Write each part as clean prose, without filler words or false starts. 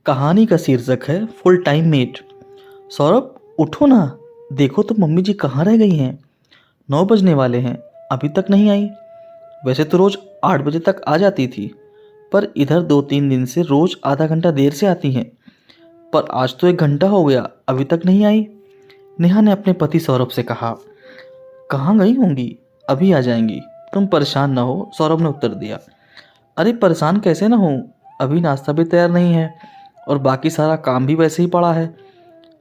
कहानी का शीर्षक है फुल टाइम मेट। सौरभ, उठो ना। देखो तो मम्मी जी कहाँ रह गई हैं। 9 बजने वाले हैं, अभी तक नहीं आई। वैसे तो रोज 8 बजे तक आ जाती थी, पर इधर 2-3 दिन से रोज आधा घंटा देर से आती हैं। पर आज तो 1 घंटा हो गया, अभी तक नहीं आई। नेहा ने अपने पति सौरभ से कहा। कहाँ गई होंगी, अभी आ जाएंगी, तुम परेशान ना हो, सौरभ ने उत्तर दिया। अरे परेशान कैसे ना हो, अभी नाश्ता भी तैयार नहीं है और बाकी सारा काम भी वैसे ही पड़ा है।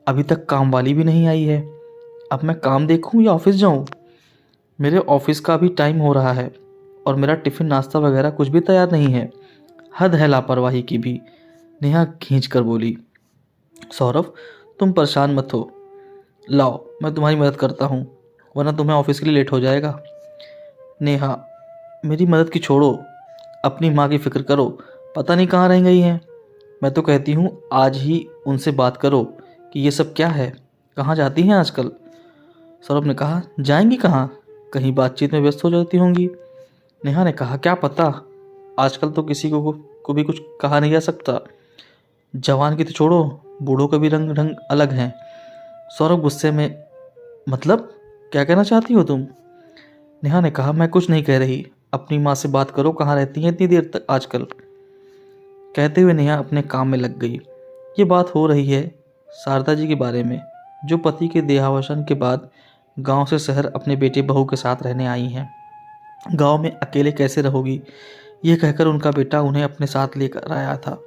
अभी तक काम वाली भी नहीं आई है। अब मैं काम देखूं या ऑफिस जाऊं? मेरे ऑफिस का भी टाइम हो रहा है और मेरा टिफ़िन नाश्ता वगैरह कुछ भी तैयार नहीं है। हद है लापरवाही की भी, नेहा खींच कर बोली। सौरभ, तुम परेशान मत हो, लाओ मैं तुम्हारी मदद करता हूँ, वरना तुम्हें ऑफिस के लिए लेट हो जाएगा। नेहा, मेरी मदद की छोड़ो, अपनी माँ की फिक्र करो, पता नहीं कहाँ रह गई हैं। मैं तो कहती हूँ आज ही उनसे बात करो कि ये सब क्या है, कहाँ जाती हैं आजकल। सौरभ ने कहा, जाएंगी कहाँ, कहीं बातचीत में व्यस्त हो जाती होंगी। नेहा ने कहा, क्या पता, आजकल तो किसी को भी कुछ कहा नहीं जा सकता। जवान की तो छोड़ो, बूढ़ों का भी रंग ढंग अलग हैं। सौरभ गुस्से में, मतलब क्या कहना चाहती हो तुम? नेहा ने कहा, मैं कुछ नहीं कह रही, अपनी माँ से बात करो, कहाँ रहती हैं इतनी देर तक आजकल। कहते हुए नेहा अपने काम में लग गई। ये बात हो रही है शारदा जी के बारे में, जो पति के देहावसान के बाद गांव से शहर अपने बेटे बहू के साथ रहने आई हैं। गांव में अकेले कैसे रहोगी, ये कहकर उनका बेटा उन्हें अपने साथ लेकर आया था।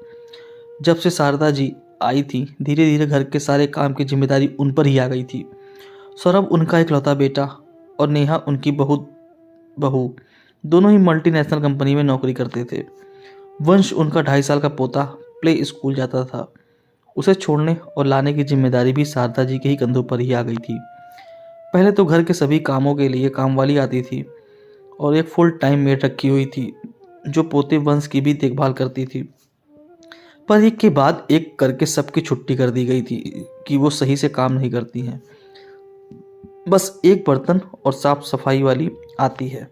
जब से शारदा जी आई थी, धीरे धीरे घर के सारे काम की जिम्मेदारी उन पर ही आ गई थी। सौरभ उनका इकलौता बेटा और नेहा उनकी बहू दोनों ही मल्टीनेशनल कंपनी में नौकरी करते थे। वंश, उनका 2.5 साल का पोता, प्ले स्कूल जाता था। उसे छोड़ने और लाने की जिम्मेदारी भी शारदा जी के ही कंधों पर ही आ गई थी। पहले तो घर के सभी कामों के लिए कामवाली आती थी और एक फुल टाइम मेड रखी हुई थी, जो पोते वंश की भी देखभाल करती थी। पर एक के बाद एक करके सबकी छुट्टी कर दी गई थी कि वो सही से काम नहीं करती हैं। बस एक बर्तन और साफ सफाई वाली आती है।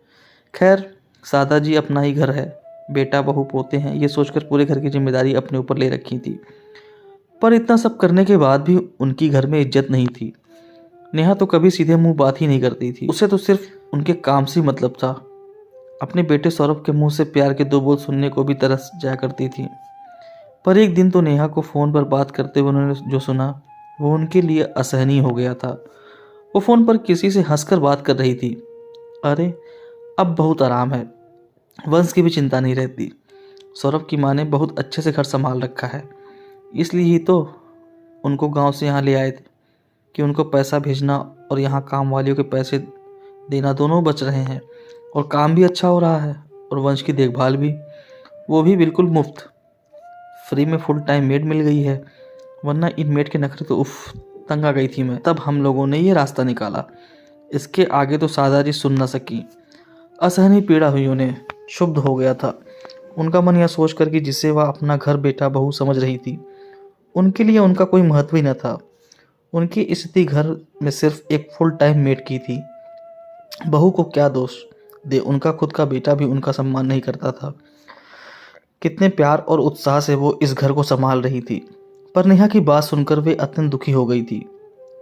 खैर, शारदा जी अपना ही घर है, बेटा बहू पोते हैं, ये सोचकर पूरे घर की जिम्मेदारी अपने ऊपर ले रखी थी। पर इतना सब करने के बाद भी उनकी घर में इज्जत नहीं थी। नेहा तो कभी सीधे मुंह बात ही नहीं करती थी, उसे तो सिर्फ उनके काम से मतलब था। अपने बेटे सौरभ के मुंह से प्यार के 2 बोल सुनने को भी तरस जाया करती थी। पर एक दिन तो नेहा को फ़ोन पर बात करते हुए उन्होंने जो सुना, वो उनके लिए असहनीय हो गया था। वो फ़ोन पर किसी से हंसकर बात कर रही थी। अरे, अब बहुत आराम है, वंश की भी चिंता नहीं रहती। सौरभ की माँ ने बहुत अच्छे से घर संभाल रखा है, इसलिए ही तो उनको गांव से यहाँ ले आए थे कि उनको पैसा भेजना और यहाँ काम वालियों के पैसे देना दोनों बच रहे हैं और काम भी अच्छा हो रहा है और वंश की देखभाल भी, वो भी बिल्कुल मुफ्त। फ्री में फुल टाइम मेड मिल गई है, वरना इन मेड के नखरे तो उफ, तंग आ गई थी मैं। तब हम लोगों ने ये रास्ता निकाला, इसके आगे तो शारदा जी सुन न सकी। असहनीय पीड़ा हुई उन्हें, क्षुब्ध हो गया था उनका मन यह सोचकर कि जिसे वह अपना घर बेटा बहू समझ रही थी, उनके लिए उनका कोई महत्व ही न था। उनकी स्थिति घर में सिर्फ एक फुल टाइम मेड की थी। बहू को क्या दोष दे, उनका खुद का बेटा भी उनका सम्मान नहीं करता था। कितने प्यार और उत्साह से वो इस घर को संभाल रही थी। पर नेहा की बात सुनकर वे अत्यंत दुखी हो गई थी।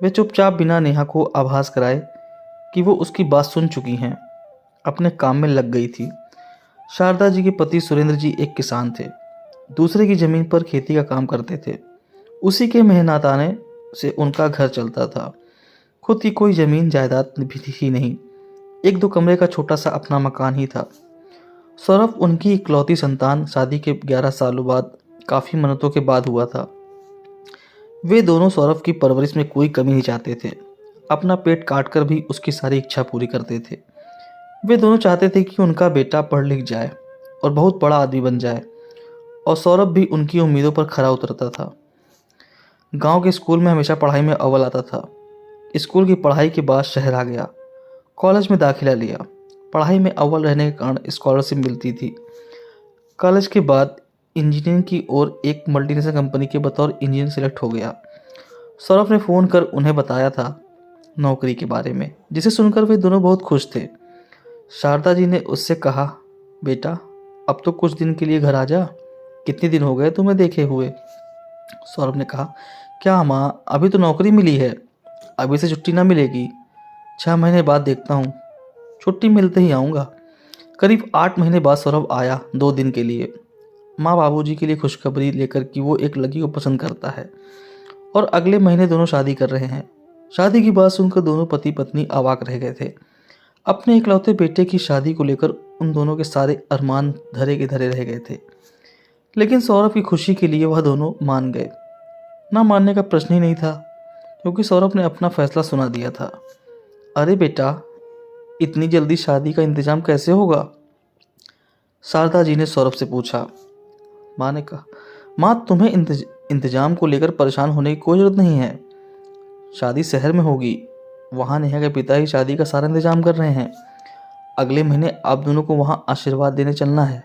वे चुपचाप बिना नेहा को आभास कराए कि वो उसकी बात सुन चुकी हैं, अपने काम में लग गई थी। शारदा जी के पति सुरेंद्र जी एक किसान थे, दूसरे की जमीन पर खेती का काम करते थे। उसी के मेहनताने से उनका घर चलता था। खुद की कोई जमीन जायदाद भी थी नहीं, 1-2 कमरे का छोटा सा अपना मकान ही था। सौरभ उनकी इकलौती संतान शादी के 11 सालों बाद, काफ़ी मिन्नतों के बाद हुआ था। वे दोनों सौरभ की परवरिश में कोई कमी नहीं चाहते थे, अपना पेट काट कर भी उसकी सारी इच्छा पूरी करते थे। वे दोनों चाहते थे कि उनका बेटा पढ़ लिख जाए और बहुत बड़ा आदमी बन जाए, और सौरभ भी उनकी उम्मीदों पर खरा उतरता था। गांव के स्कूल में हमेशा पढ़ाई में अव्वल आता था। स्कूल की पढ़ाई के बाद शहर आ गया, कॉलेज में दाखिला लिया। पढ़ाई में अव्वल रहने के कारण स्कॉलरशिप मिलती थी। कॉलेज के बाद इंजीनियरिंग की ओर एक मल्टीनेशनल कंपनी के बतौर इंजीनियर सेलेक्ट हो गया। सौरभ ने फ़ोन कर उन्हें बताया था नौकरी के बारे में, जिसे सुनकर वे दोनों बहुत खुश थे। शारदा जी ने उससे कहा, बेटा अब तो कुछ दिन के लिए घर आ जा, कितने दिन हो गए तुम्हें देखे हुए। सौरभ ने कहा, क्या माँ, अभी तो नौकरी मिली है, अभी से छुट्टी ना मिलेगी। 6 महीने बाद देखता हूँ, छुट्टी मिलते ही आऊँगा। करीब 8 महीने बाद सौरभ आया 2 दिन के लिए। माँ बाबूजी के लिए खुशखबरी लेकर कि वो एक लड़की को पसंद करता है और अगले महीने दोनों शादी कर रहे हैं। शादी की बात सुनकर दोनों पति पत्नी अवाक रह गए थे। अपने इकलौते बेटे की शादी को लेकर उन दोनों के सारे अरमान धरे के धरे रह गए थे। लेकिन सौरभ की खुशी के लिए वह दोनों मान गए। ना मानने का प्रश्न ही नहीं था, क्योंकि सौरभ ने अपना फैसला सुना दिया था। अरे बेटा, इतनी जल्दी शादी का इंतजाम कैसे होगा? शारदा जी ने सौरभ से पूछा। माँ ने कहा, माँ, तुम्हें इंतजाम को लेकर परेशान होने की कोई जरूरत नहीं है। शादी शहर में होगी, वहाँ नेहा के पिता ही शादी का सारा इंतजाम कर रहे हैं। अगले महीने आप दोनों को वहाँ आशीर्वाद देने चलना है।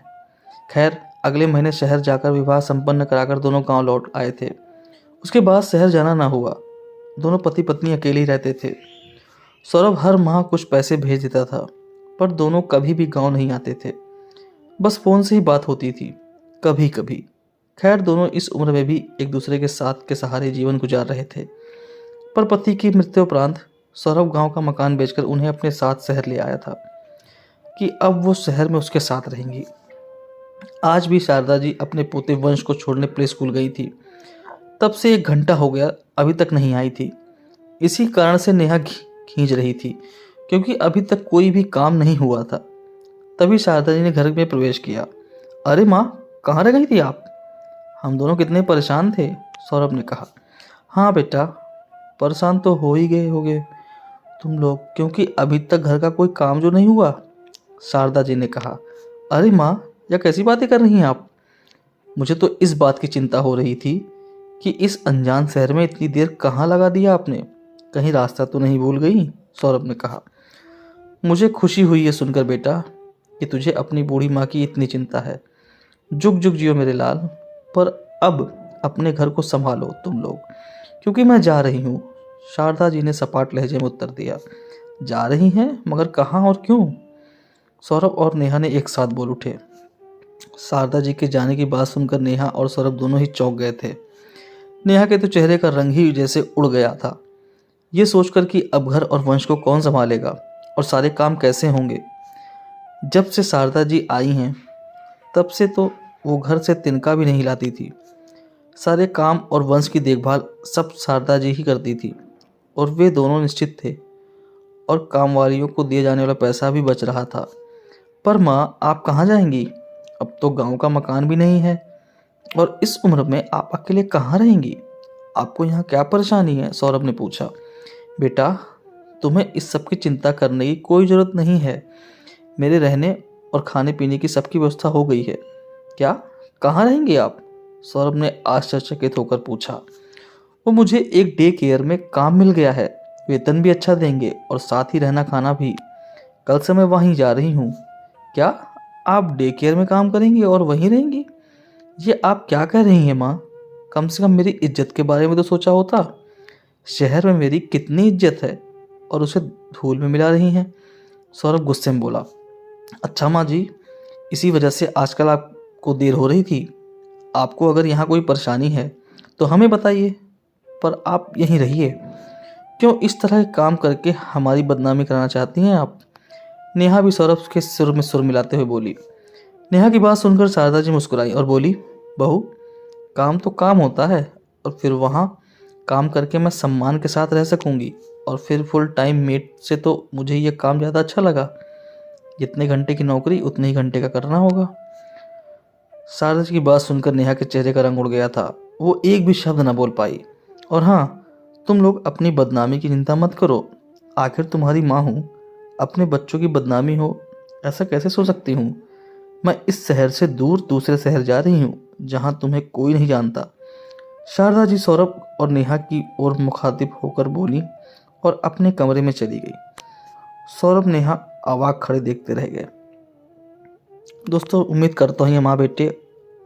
खैर, अगले महीने शहर जाकर विवाह संपन्न कराकर दोनों गांव लौट आए थे। उसके बाद शहर जाना ना हुआ। दोनों पति पत्नी अकेले ही रहते थे। सौरभ हर माह कुछ पैसे भेज देता था, पर दोनों कभी भी गांव नहीं आते थे। बस फोन से ही बात होती थी, कभी कभी। खैर, दोनों इस उम्र में भी एक दूसरे के साथ के सहारे जीवन गुजार रहे थे। पर पति की मृत्यु उपरांत सौरभ गांव का मकान बेचकर उन्हें अपने साथ शहर ले आया था कि अब वो शहर में उसके साथ रहेंगी। आज भी शारदा जी अपने पोते वंश को छोड़ने प्ले स्कूल गई थी। तब से 1 घंटा हो गया, अभी तक नहीं आई थी। इसी कारण से नेहा खींच रही थी, क्योंकि अभी तक कोई भी काम नहीं हुआ था। तभी शारदा जी ने घर में प्रवेश किया। अरे माँ, कहाँ रह गई थी आप? हम दोनों कितने परेशान थे, सौरभ ने कहा। हाँ बेटा, परेशान तो हो ही गए होगे तुम लोग, क्योंकि अभी तक घर का कोई काम जो नहीं हुआ, शारदा जी ने कहा। अरे माँ, यह कैसी बातें कर रही हैं आप? मुझे तो इस बात की चिंता हो रही थी कि इस अनजान शहर में इतनी देर कहाँ लगा दिया आपने, कहीं रास्ता तो नहीं भूल गई, सौरभ ने कहा। मुझे खुशी हुई है सुनकर बेटा कि तुझे अपनी बूढ़ी माँ की इतनी चिंता है। जुग जुग जियो मेरे लाल। पर अब अपने घर को संभालो तुम लोग, क्योंकि मैं जा रही हूँ, शारदा जी ने सपाट लहजे में उत्तर दिया। जा रही हैं, मगर कहाँ और क्यों? सौरभ और नेहा ने एक साथ बोल उठे। शारदा जी के जाने की बात सुनकर नेहा और सौरभ दोनों ही चौंक गए थे। नेहा के तो चेहरे का रंग ही जैसे उड़ गया था, ये सोचकर कि अब घर और वंश को कौन संभालेगा और सारे काम कैसे होंगे। जब से शारदा जी आई हैं, तब से तो वो घर से तिनका भी नहीं लाती थी। सारे काम और वंश की देखभाल सब शारदा जी ही करती थी, और वे दोनों निश्चित थे, और कामवालियों को दिए जाने वाला पैसा भी बच रहा था। पर माँ, आप कहाँ जाएंगी? अब तो गांव का मकान भी नहीं है, और इस उम्र में आप अकेले कहाँ रहेंगी? आपको यहाँ क्या परेशानी है? सौरभ ने पूछा। बेटा, तुम्हें इस सब की चिंता करने की कोई ज़रूरत नहीं है। मेरे रहने और खाने पीने की सबकी व्यवस्था हो गई है। क्या? कहाँ रहेंगे आप? सौरभ ने आश्चर्यचकित होकर पूछा। वो मुझे एक डे केयर में काम मिल गया है, वेतन भी अच्छा देंगे और साथ ही रहना खाना भी। कल से मैं वहीं जा रही हूँ। क्या? आप डे केयर में काम करेंगी और वहीं रहेंगी? ये आप क्या कह रही हैं माँ? कम से कम मेरी इज्जत के बारे में तो सोचा होता। शहर में मेरी कितनी इज्जत है और उसे धूल में मिला रही हैं। सौरभ गुस्से में बोला। अच्छा माँ जी, इसी वजह से आजकल आपको देर हो रही थी। आपको अगर यहाँ कोई परेशानी है तो हमें बताइए, पर आप यहीं रहिए। क्यों इस तरह के काम करके हमारी बदनामी कराना चाहती हैं आप? नेहा भी सौरभ के सुर में सुर मिलाते हुए बोली। नेहा की बात सुनकर शारदा जी मुस्कुराई और बोली, बहू, काम तो काम होता है, और फिर वहाँ काम करके मैं सम्मान के साथ रह सकूंगी, और फिर फुल टाइम मेट से तो मुझे ये काम ज़्यादा अच्छा लगा। जितने घंटे की नौकरी उतने ही घंटे का करना होगा। शारदा जी की बात सुनकर नेहा के चेहरे का रंग उड़ गया था। वो एक भी शब्द न बोल पाई। और हाँ, तुम लोग अपनी बदनामी की चिंता मत करो, आखिर तुम्हारी माँ हूँ। अपने बच्चों की बदनामी हो ऐसा कैसे सोच सकती हूँ? मैं इस शहर से दूर दूसरे शहर जा रही हूँ, जहाँ तुम्हें कोई नहीं जानता। शारदा जी सौरभ और नेहा की ओर मुखातिब होकर बोली और अपने कमरे में चली गई। सौरभ नेहा अवाक खड़े देखते रह गए। दोस्तों, उम्मीद करता हूँ ये माँ बेटे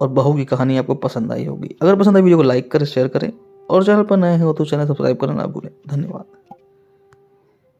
और बहू की कहानी आपको पसंद आई होगी। अगर पसंद आई वीडियो को लाइक करें, शेयर करें, और चैनल पर नए हो तो चैनल सब्सक्राइब करना ना भूलें। धन्यवाद।